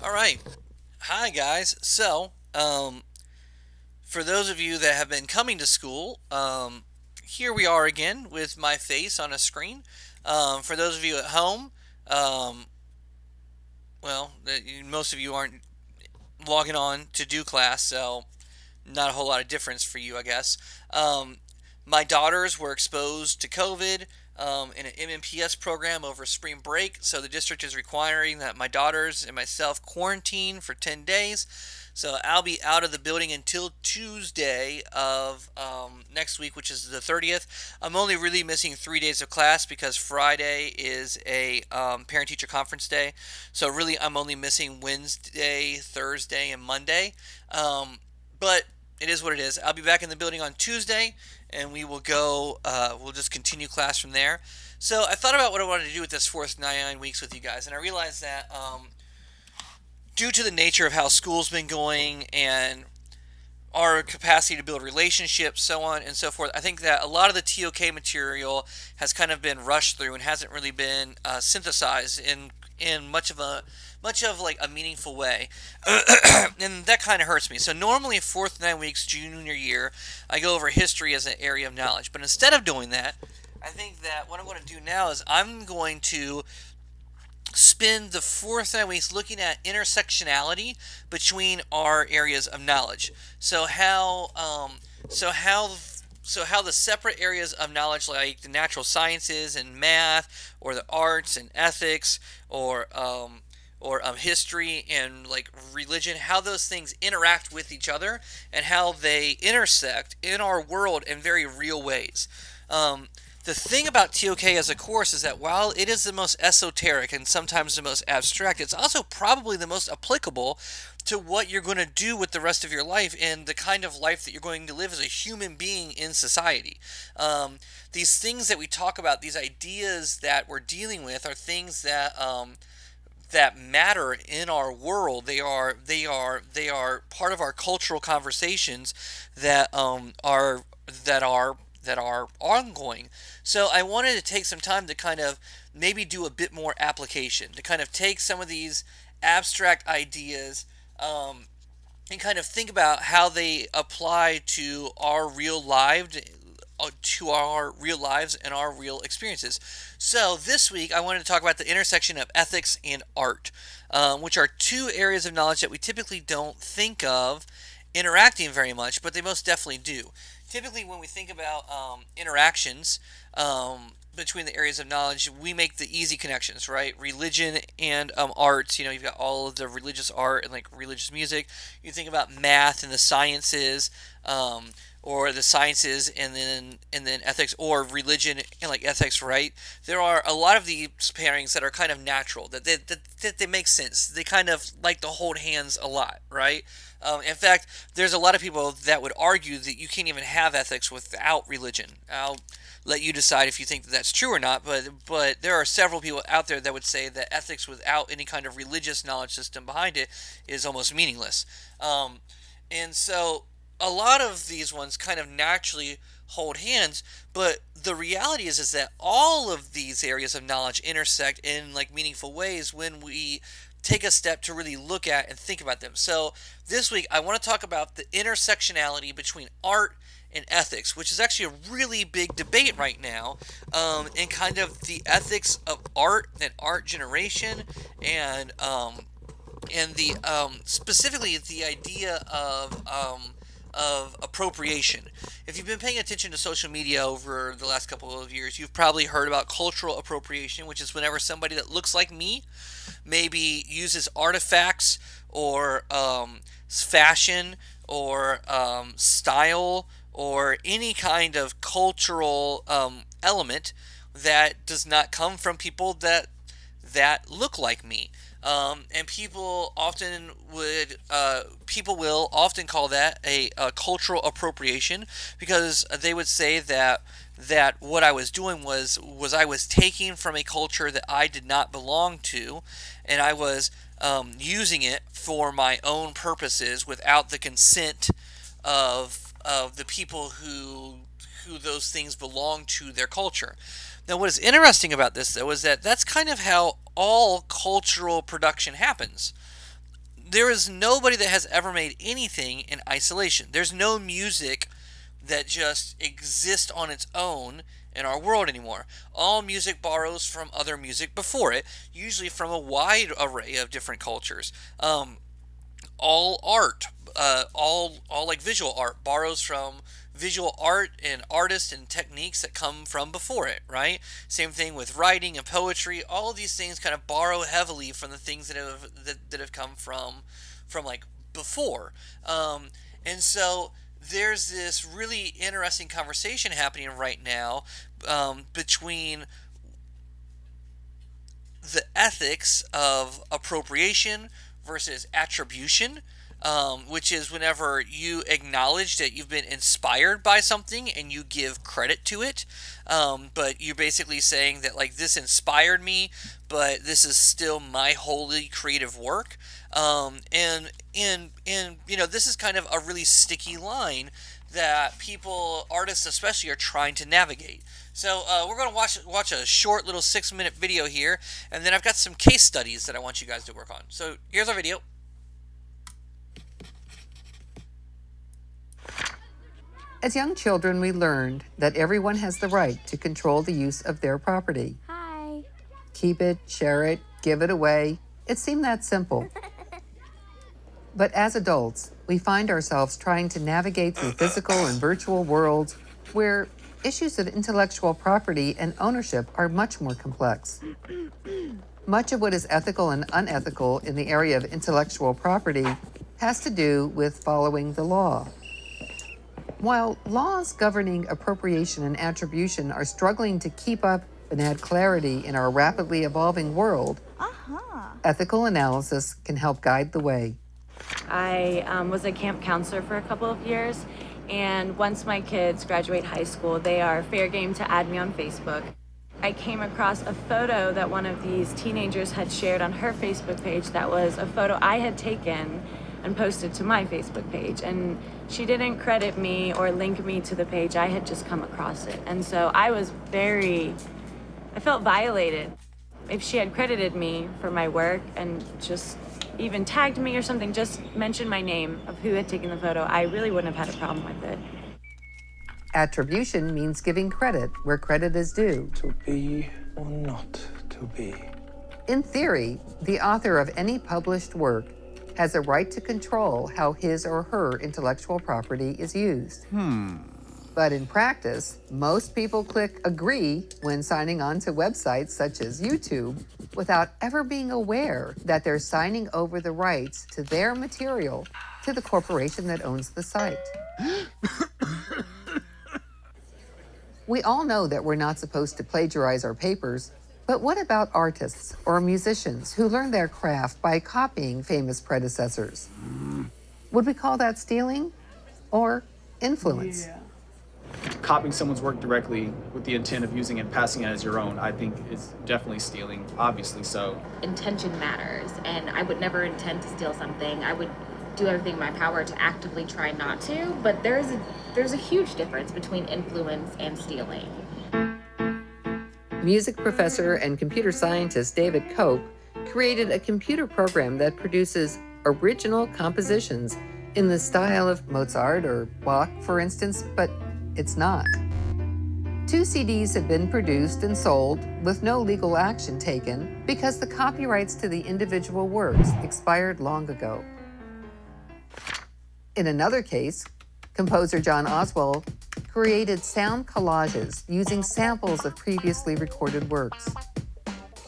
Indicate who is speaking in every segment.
Speaker 1: All right. Hi, guys. For those of you that have been coming to school, here we are again with my face on a screen. For those of you at home, um, most of you aren't logging on to do class, so not a whole lot of difference for you, I guess. Um, my daughters were exposed to COVID in an MMPS program over spring break, so the district is requiring that my daughters and myself quarantine for 10 days. So I'll be out of the building until Tuesday of next week, which is the 30th. I'm only really missing 3 days of class because Friday is a parent-teacher conference day. So really, I'm only missing Wednesday, Thursday, and Monday. But it is what it is. I'll be back in the building on Tuesday, and we will go. We'll just continue class from there. So I thought about what I wanted to do with this fourth 9 weeks with you guys, and I realized that due to the nature of how school's been going and our capacity to build relationships, so on and so forth. I think that a lot of the TOK material has kind of been rushed through and hasn't really been synthesized in much of like a meaningful way, and that kind of hurts me. So normally, fourth 9 weeks junior year, I go over history as an area of knowledge, but instead of doing that, I think that what I'm going to do now is I'm going to spend the fourth 9 weeks looking at intersectionality between our areas of knowledge. So so how how the separate areas of knowledge, like the natural sciences and math, or the arts and ethics, or history and like religion, how those things interact with each other and how they intersect in our world in very real ways. Um, the thing about TOK as a course is that while it is the most esoteric and sometimes the most abstract, it's also probably the most applicable to what you're going to do with the rest of your life and the kind of life that you're going to live as a human being in society. These things that we talk about, these ideas that we're dealing with, are things that matter in our world. They are part of our cultural conversations that are ongoing. So I wanted to take some time to kind of maybe do a bit more application, to kind of take some of these abstract ideas and kind of think about how they apply to our real lives and our real experiences. So this week I wanted to talk about the intersection of ethics and art, which are two areas of knowledge that we typically don't think of interacting very much, but they most definitely do. Typically, when we think about interactions between the areas of knowledge, we make the easy connections, right? Religion and arts. You know, you've got all of the religious art and like religious music. You think about math and the sciences, or the sciences, and then ethics, or religion and like ethics, right? There are a lot of these pairings that are kind of natural, that they make sense. They kind of like to hold hands a lot, right? In fact, there's a lot of people that would argue that you can't even have ethics without religion. I'll let you decide if you think that that's true or not, but there are several people out there that would say that ethics without any kind of religious knowledge system behind it is almost meaningless. And so a lot of these ones kind of naturally hold hands, but the reality is that all of these areas of knowledge intersect in like meaningful ways when we take a step to really look at and think about them. So this week I want to talk about the intersectionality between art and ethics, which is actually a really big debate right now, and kind of the ethics of art and art generation, and the specifically the idea of appropriation. If you've been paying attention to social media over the last couple of years, you've probably heard about cultural appropriation, which is whenever somebody that looks like me maybe uses artifacts or fashion or style or any kind of cultural element that does not come from people that look like me. And people will often call that a cultural appropriation, because they would say that what I was doing was I was taking from a culture that I did not belong to, and I was using it for my own purposes without the consent of the people who those things belong to their culture. Now, what is interesting about this, though, is that that's kind of how all cultural production happens. there is nobody that has ever made anything in isolation. There's no music that just exists on its own in our world anymore. All music borrows from other music before it, usually from a wide array of different cultures. All art, all like visual art, borrows from visual art and artists and techniques that come from before it, right? Same thing with writing and poetry. All of these things kind of borrow heavily from the things that have come from like before. And so there's this really interesting conversation happening right now between the ethics of appropriation versus attribution, which is whenever you acknowledge that you've been inspired by something and you give credit to it, but you're basically saying that like this inspired me, but this is still my wholly creative work. And you know, this is kind of a really sticky line that people, artists especially, are trying to navigate. So we're going to watch a short little 6-minute video here, and then I've got some case studies that I want you guys to work on. So here's our video.
Speaker 2: As young children, we learned that everyone has the right to control the use of their property.
Speaker 3: Hi.
Speaker 2: Keep it, share it, give it away. It seemed that simple. But as adults, we find ourselves trying to navigate through physical and virtual worlds where issues of intellectual property and ownership are much more complex. Much of what is ethical and unethical in the area of intellectual property has to do with following the law. While laws governing appropriation and attribution are struggling to keep up and add clarity in our rapidly evolving world, ethical analysis can help guide the way.
Speaker 3: I was a camp counselor for a couple of years, and once my kids graduate high school, they are fair game to add me on Facebook. I came across a photo that one of these teenagers had shared on her Facebook page that was a photo I had taken and posted to my Facebook page, and she didn't credit me or link me to the page. I had just come across it, and so I felt violated. If she had credited me for my work and just even tagged me or something, just mentioned my name of who had taken the photo, I really wouldn't have had a problem with it.
Speaker 2: Attribution means giving credit where credit is due.
Speaker 4: To be or not to be.
Speaker 2: In theory, the author of any published work has a right to control how his or her intellectual property is used. But in practice, most people click agree when signing on to websites such as YouTube without ever being aware that they're signing over the rights to their material to the corporation that owns the site. We all know that we're not supposed to plagiarize our papers, but what about artists or musicians who learn their craft by copying famous predecessors? Would we call that stealing or influence?
Speaker 5: Yeah. Copying someone's work directly with the intent of using it and passing it as your own, I think is definitely stealing, obviously so.
Speaker 6: Intention matters, and I would never intend to steal something. I would do everything in my power to actively try not to, but there's a huge difference between influence and stealing.
Speaker 2: Music professor and computer scientist David Cope created a computer program that produces original compositions in the style of Mozart or Bach, for instance, but it's not. 2 CDs have been produced and sold with no legal action taken because the copyrights to the individual works expired long ago. In another case, composer John Oswald created sound collages using samples of previously recorded works.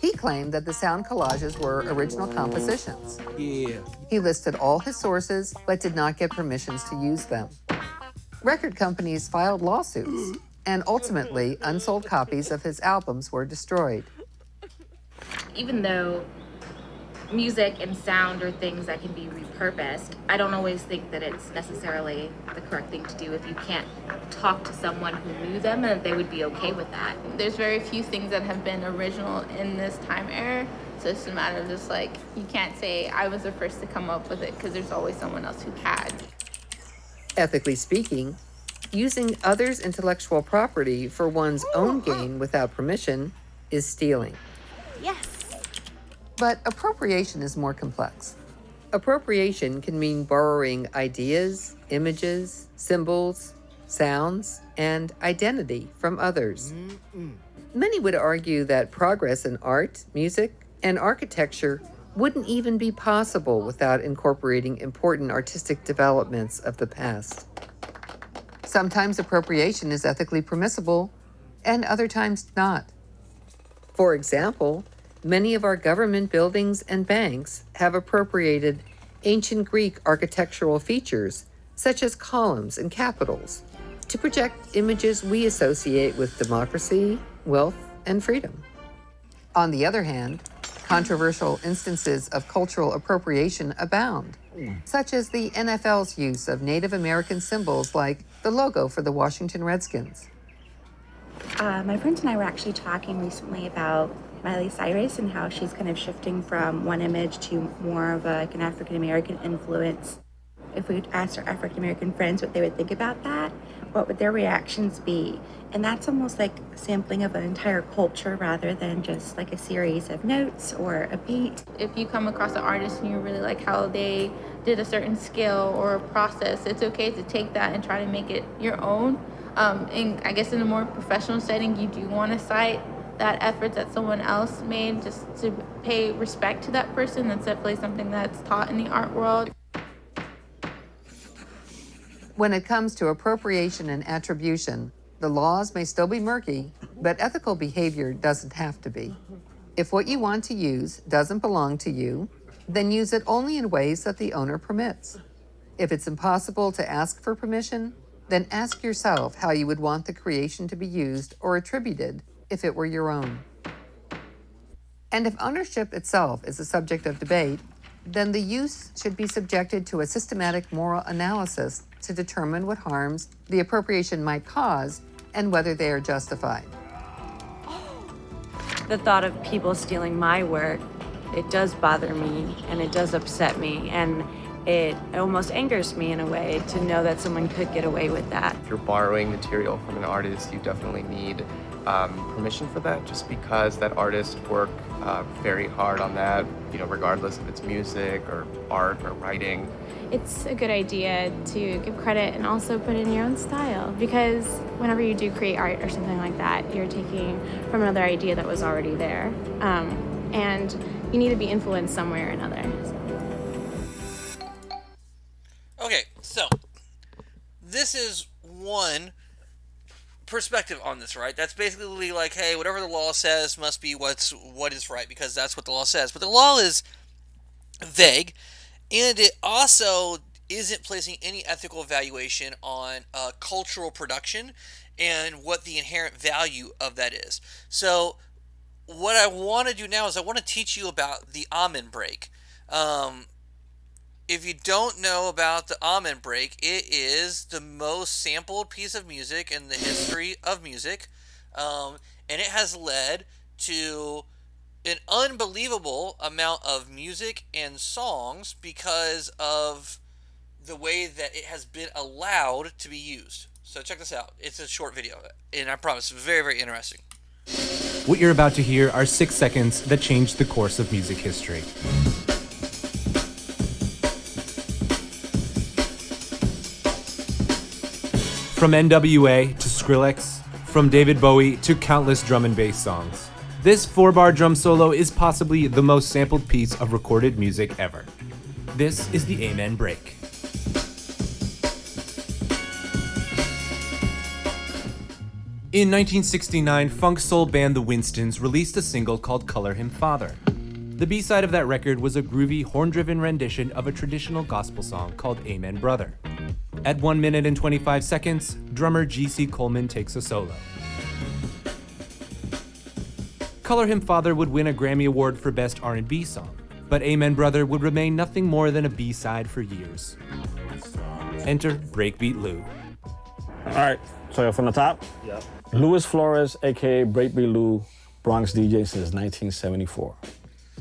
Speaker 2: He claimed that the sound collages were original compositions. He listed all his sources, but did not get permissions to use them. Record companies filed lawsuits, and ultimately, unsold copies of his albums were destroyed.
Speaker 6: Even though music and sound are things that can be repurposed, I don't always think that it's necessarily the correct thing to do if you can't talk to someone who knew them and they would be okay with that.
Speaker 7: There's very few things that have been original in this time era, so it's a matter of just like, you can't say I was the first to come up with it because there's always someone else who had.
Speaker 2: Ethically speaking, using others' intellectual property for one's own gain without permission is stealing.
Speaker 7: Yes.
Speaker 2: But appropriation is more complex. Appropriation can mean borrowing ideas, images, symbols, sounds, and identity from others. Many would argue that progress in art, music, and architecture wouldn't even be possible without incorporating important artistic developments of the past. Sometimes appropriation is ethically permissible, and other times not. For example, many of our government buildings and banks have appropriated ancient Greek architectural features, such as columns and capitals, to project images we associate with democracy, wealth, and freedom. On the other hand, controversial instances of cultural appropriation abound, such as the NFL's use of Native American symbols like the logo for the Washington Redskins.
Speaker 8: My friends and I were actually talking recently about Miley Cyrus and how she's kind of shifting from one image to more of an African American influence. If we asked our African American friends what they would think about that, what would their reactions be? And that's almost like sampling of an entire culture rather than just like a series of notes or a beat.
Speaker 7: If you come across an artist and you really like how they did a certain skill or a process, it's okay to take that and try to make it your own. And I guess in a more professional setting, you do want to cite that effort that someone else made just to pay respect to that person. That's definitely something that's taught in the art world.
Speaker 2: When it comes to appropriation and attribution, the laws may still be murky, but ethical behavior doesn't have to be. If what you want to use doesn't belong to you, then use it only in ways that the owner permits. If it's impossible to ask for permission, then ask yourself how you would want the creation to be used or attributed if it were your own. And if ownership itself is a subject of debate, then the use should be subjected to a systematic moral analysis to determine what harms the appropriation might cause and whether they are justified.
Speaker 3: The thought of people stealing my work, it does bother me and it does upset me, and it almost angers me in a way to know that someone could get away with that.
Speaker 9: If you're borrowing material from an artist, you definitely need permission for that, just because that artist worked very hard on that, regardless if it's music or art or writing.
Speaker 10: It's a good idea to give credit and also put in your own style, because whenever you do create art or something like that, you're taking from another idea that was already there, and you need to be influenced some way or another.
Speaker 1: Okay, so this is one perspective on this, right? That's basically like, hey, whatever the law says must be what is right, because that's what the law says. But the law is vague, and it also isn't placing any ethical evaluation on cultural production and what the inherent value of that is. So what I want to do now is I want to teach you about the amen break. If you don't know about the amen break, it is the most sampled piece of music in the history of music, and it has led to an unbelievable amount of music and songs because of the way that it has been allowed to be used. So check this out. It's a short video, and I promise, very, very interesting.
Speaker 11: What you're about to hear are 6 seconds that changed the course of music history. From NWA to Skrillex, from David Bowie to countless drum and bass songs, this 4-bar drum solo is possibly the most sampled piece of recorded music ever. This is the Amen Break. In 1969, funk soul band The Winstons released a single called Color Him Father. The B-side of that record was a groovy, horn-driven rendition of a traditional gospel song called Amen Brother. At 1 minute and 25 seconds, drummer G.C. Coleman takes a solo. Color Him Father would win a Grammy Award for Best R&B Song, but Amen Brother would remain nothing more than a B-side for years. Enter Breakbeat Lou.
Speaker 12: All right, so from the top. Yep. Luis Flores, aka Breakbeat Lou, Bronx DJ since 1974.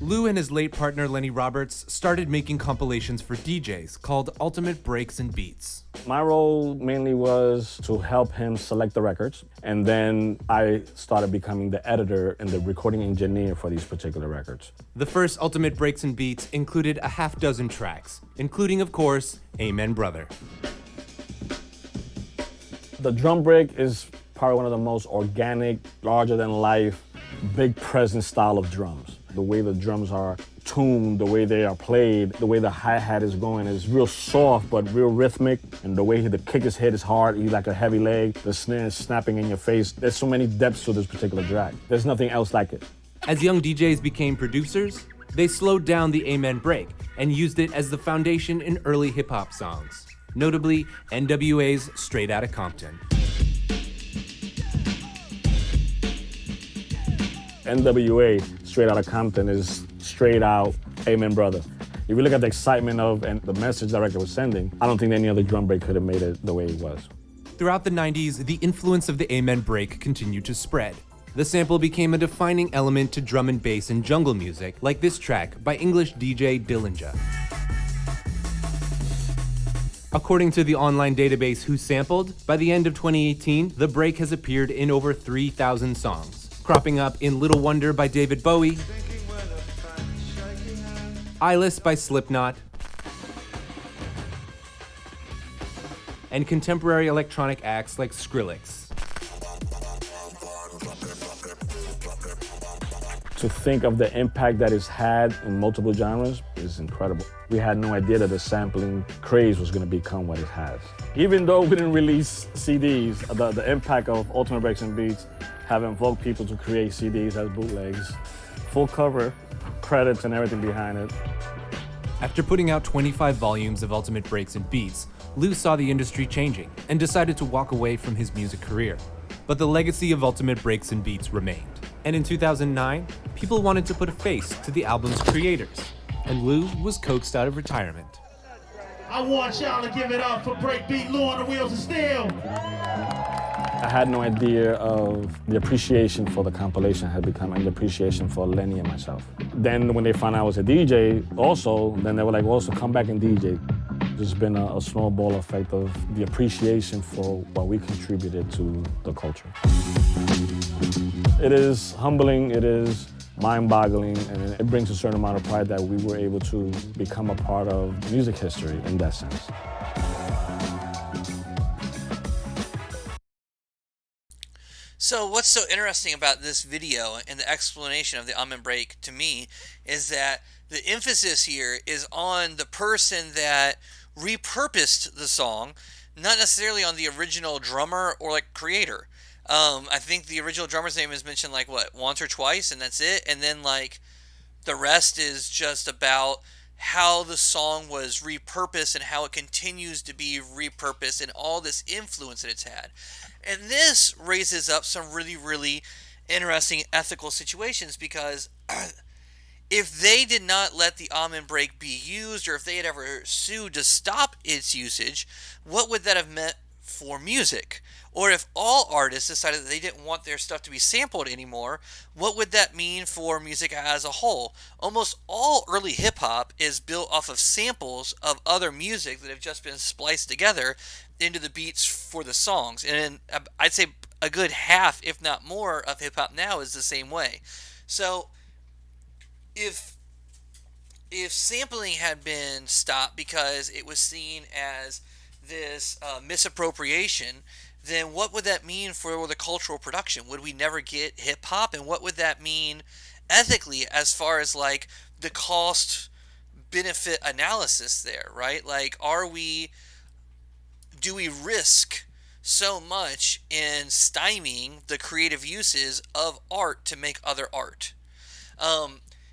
Speaker 11: Lou and his late partner Lenny Roberts started making compilations for DJs called Ultimate Breaks and Beats.
Speaker 12: My role mainly was to help him select the records, and then I started becoming the editor and the recording engineer for these particular records.
Speaker 11: The first Ultimate Breaks and Beats included a half dozen tracks, including, of course, Amen Brother.
Speaker 12: The drum break is probably one of the most organic, larger-than-life, big presence style of drums. The way the drums are tuned, the way they are played, the way the hi-hat is going is real soft but real rhythmic, and the way the kick is hit is hard, he's like a heavy leg, the snare is snapping in your face. There's so many depths to this particular track. There's nothing else like it.
Speaker 11: As young DJs became producers, they slowed down the Amen break and used it as the foundation in early hip-hop songs, notably NWA's Straight Outta Compton.
Speaker 12: NWA, Straight Outta Compton, is straight out Amen Brother. If you look at the excitement of and the message the record was sending, I don't think any other drum break could have made it the way it was.
Speaker 11: Throughout the 90s, the influence of the Amen break continued to spread. The sample became a defining element to drum and bass and jungle music, like this track by English DJ Dillinger. According to the online database Who Sampled, by the end of 2018, the break has appeared in over 3,000 songs, cropping up in Little Wonder by David Bowie, Eyeless by Slipknot, and contemporary electronic acts like Skrillex.
Speaker 12: To think of the impact that it's had in multiple genres is incredible. We had no idea that the sampling craze was going to become what it has. Even though we didn't release CDs, the impact of Ultimate Breaks and Beats have invoked people to create CDs as bootlegs. Full cover, credits, and everything behind it.
Speaker 11: After putting out 25 volumes of Ultimate Breaks and Beats, Lou saw the industry changing and decided to walk away from his music career. But the legacy of Ultimate Breaks and Beats remained. And in 2009, people wanted to put a face to the album's creators, and Lou was coaxed out of retirement.
Speaker 13: I want y'all to give it up for Breakbeat Lou on the Wheels of Steel.
Speaker 12: I had no idea of the appreciation for the compilation had become and the appreciation for Lenny and myself. Then when they found out I was a DJ also, then they were like, well, so come back and DJ. There's been a snowball effect of the appreciation for what we contributed to the culture. It is humbling, it is mind-boggling, and it brings a certain amount of pride that we were able to become a part of music history in that sense.
Speaker 1: So what's so interesting about this video and the explanation of the Amen break to me is that the emphasis here is on the person that repurposed the song, not necessarily on the original drummer or like creator. I think the original drummer's name is mentioned like what, once or twice, and that's it. And then like the rest is just about how the song was repurposed and how it continues to be repurposed and all this influence that it's had. And this raises up some really, really interesting ethical situations because if they did not let the Amen break be used, or if they had ever sued to stop its usage, what would that have meant for music? Or if all artists decided that they didn't want their stuff to be sampled anymore, what would that mean for music as a whole? Almost all early hip-hop is built off of samples of other music that have just been spliced together into the beats for the songs. And I'd say a good half, if not more, of hip-hop now is the same way. So if sampling had been stopped because it was seen as this misappropriation, then what would that mean for the cultural production? Would we never get hip hop? And what would that mean ethically as far as like the cost benefit analysis there, right? Like, do we risk so much in stymieing the creative uses of art to make other art?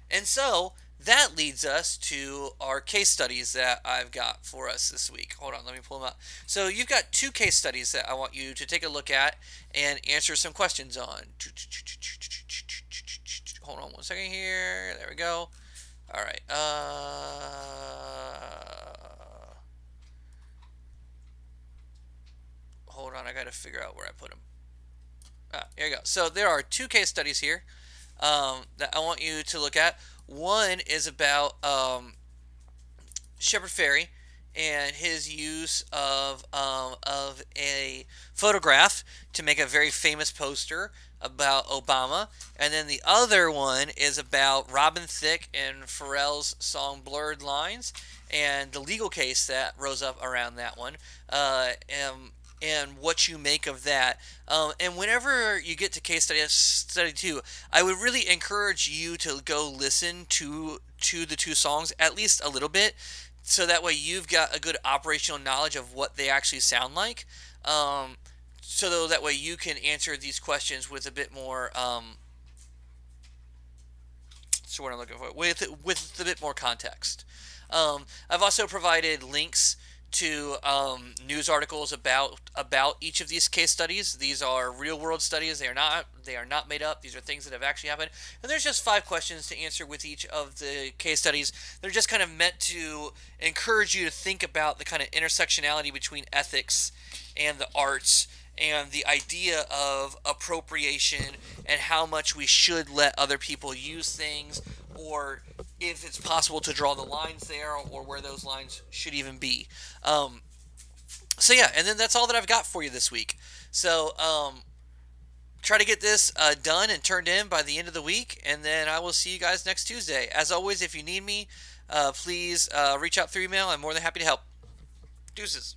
Speaker 1: And so that leads us to our case studies that I've got for us this week. Hold on, let me pull them up. So you've got two case studies that I want you to take a look at and answer some questions on. Hold on one second here. There we go. All right. Hold on, I got to figure out where I put them. Here you go. So there are two case studies here that I want you to look at. One is about Shepard Fairey and his use of a photograph to make a very famous poster about Obama. And then the other one is about Robin Thicke and Pharrell's song Blurred Lines and the legal case that rose up around that one. And what you make of that. And whenever you get to case study 2, I would really encourage you to go listen to the two songs at least a little bit, so that way you've got a good operational knowledge of what they actually sound like. So that way you can answer these questions with a bit more. So what I'm looking for with a bit more context. I've also provided links to news articles about each of these case studies. These are real world studies. They are not made up. These are things that have actually happened. And there's just 5 questions to answer with each of the case studies. They're just kind of meant to encourage you to think about the kind of intersectionality between ethics and the arts and the idea of appropriation and how much we should let other people use things, or if it's possible to draw the lines there, or where those lines should even be. So yeah, and then that's all that I've got for you this week. So try to get this done and turned in by the end of the week, and then I will see you guys next Tuesday. As always, if you need me, please reach out through email. I'm more than happy to help. Deuces.